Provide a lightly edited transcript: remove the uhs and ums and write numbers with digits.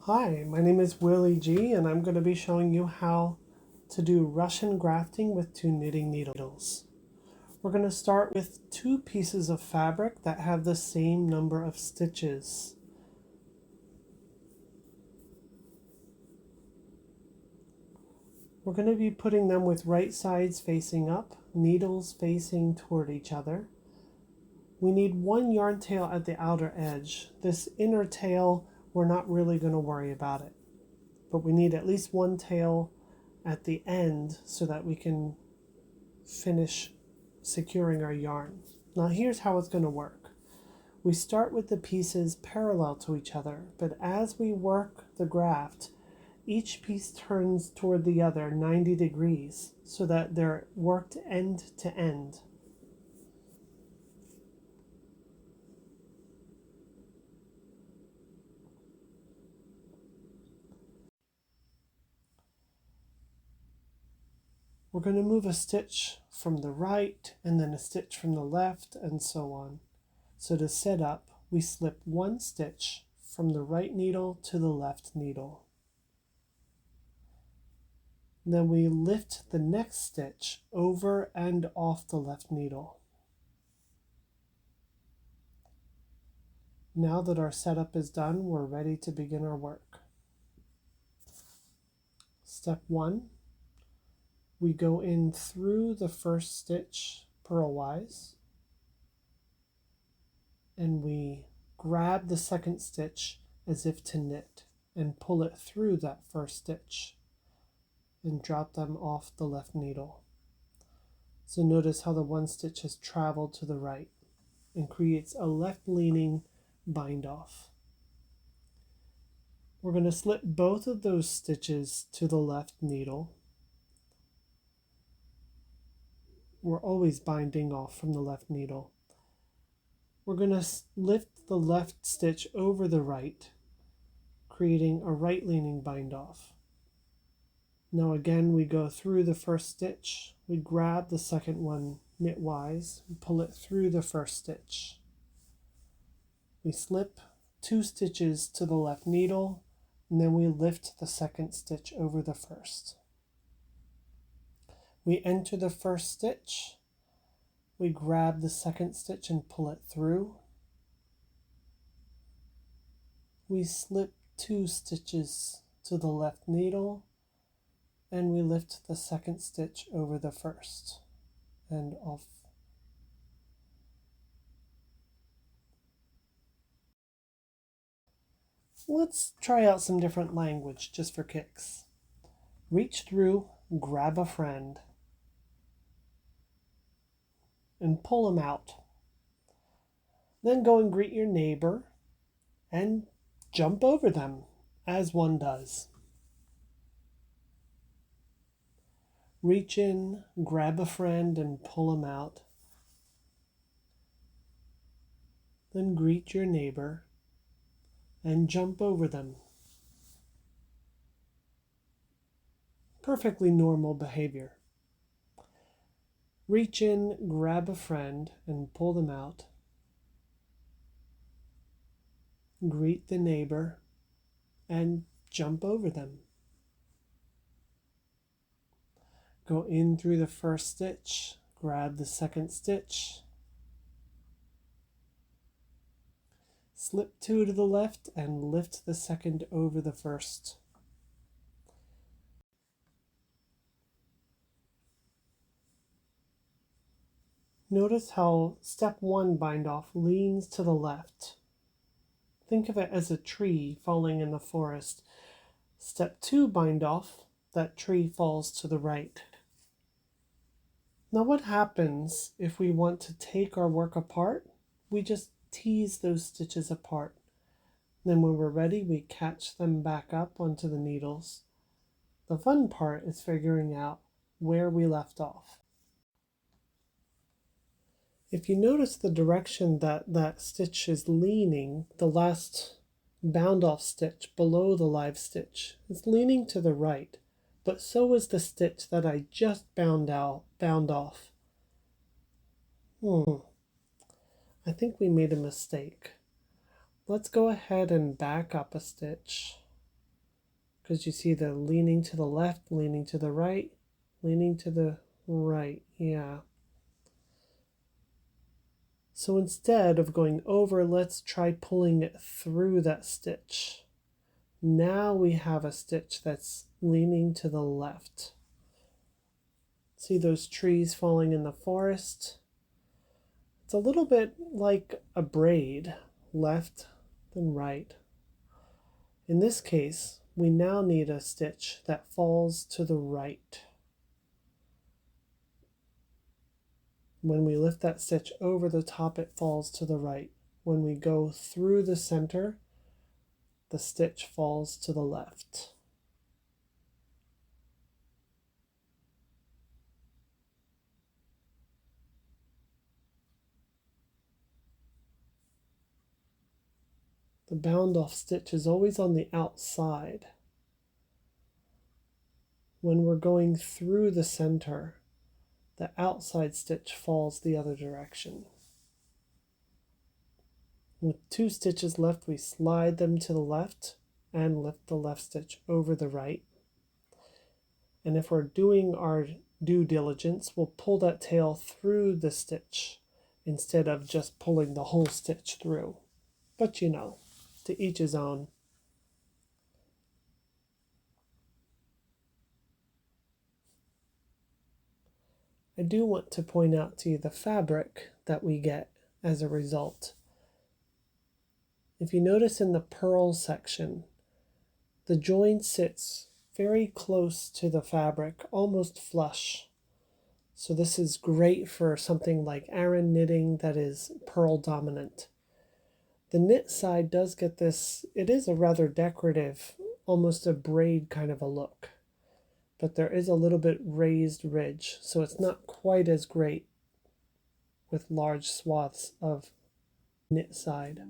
Hi, my name is Willie G and I'm going to be showing you how to do Russian grafting with 2 knitting needles. We're going to start with 2 pieces of fabric that have the same number of stitches. We're going to be putting them with right sides facing up, needles facing toward each other. We need 1 yarn tail at the outer edge. This inner tail, we're not really going to worry about it, but we need at least 1 tail at the end so that we can finish securing our yarn. Now here's how it's going to work. We start with the pieces parallel to each other, but as we work the graft, each piece turns toward the other 90 degrees so that they're worked end to end. We're going to move a stitch from the right and then a stitch from the left and so on. So to set up, we slip 1 stitch from the right needle to the left needle. Then we lift the next stitch over and off the left needle. Now that our setup is done, we're ready to begin our work. Step 1, we go in through the first stitch purlwise, and we grab the second stitch as if to knit and pull it through that first stitch and drop them off the left needle. So notice how the 1 stitch has traveled to the right and creates a left leaning bind off. We're going to slip both of those stitches to the left needle. We're always binding off from the left needle. We're going to lift the left stitch over the right, creating a right leaning bind off. Now again, we go through the first stitch, we grab the second one knitwise and pull it through the first stitch. We slip 2 stitches to the left needle, and then we lift the second stitch over the first. We enter the first stitch, we grab the second stitch and pull it through. We slip 2 stitches to the left needle, and we lift the second stitch over the first and off. Let's try out some different language just for kicks. Reach through, grab a friend, and pull them out. Then go and greet your neighbor and jump over them, as one does. Reach in, grab a friend, and pull them out. Then greet your neighbor and jump over them. Perfectly normal behavior. Reach in, grab a friend, and pull them out. Greet the neighbor and jump over them. Go in through the first stitch, grab the second stitch, slip 2 to the left and lift the second over the first. Notice how step 1 bind off leans to the left. Think of it as a tree falling in the forest. Step 2 bind off, that tree falls to the right. Now what happens if we want to take our work apart? We just tease those stitches apart. Then when we're ready, we catch them back up onto the needles. The fun part is figuring out where we left off. If you notice the direction that stitch is leaning, the last bound off stitch below the live stitch is leaning to the right, but so is the stitch that I just bound off. I think we made a mistake. Let's go ahead and back up a stitch because you see the leaning to the left, leaning to the right, leaning to the right. Yeah. So instead of going over, let's try pulling it through that stitch. Now we have a stitch that's leaning to the left. See those trees falling in the forest? It's a little bit like a braid, left then right. In this case, we now need a stitch that falls to the right. When we lift that stitch over the top, it falls to the right. When we go through the center, the stitch falls to the left. The bound off stitch is always on the outside. When we're going through the center, the outside stitch falls the other direction. With 2 stitches left, we slide them to the left and lift the left stitch over the right. And if we're doing our due diligence, we'll pull that tail through the stitch instead of just pulling the whole stitch through. But you know, to each his own. I do want to point out to you the fabric that we get as a result. If you notice in the purl section, the join sits very close to the fabric, almost flush. So this is great for something like Aran knitting that is purl dominant. The knit side does get this, it is a rather decorative, almost a braid kind of a look. But there is a little bit raised ridge, so it's not quite as great with large swaths of knit side.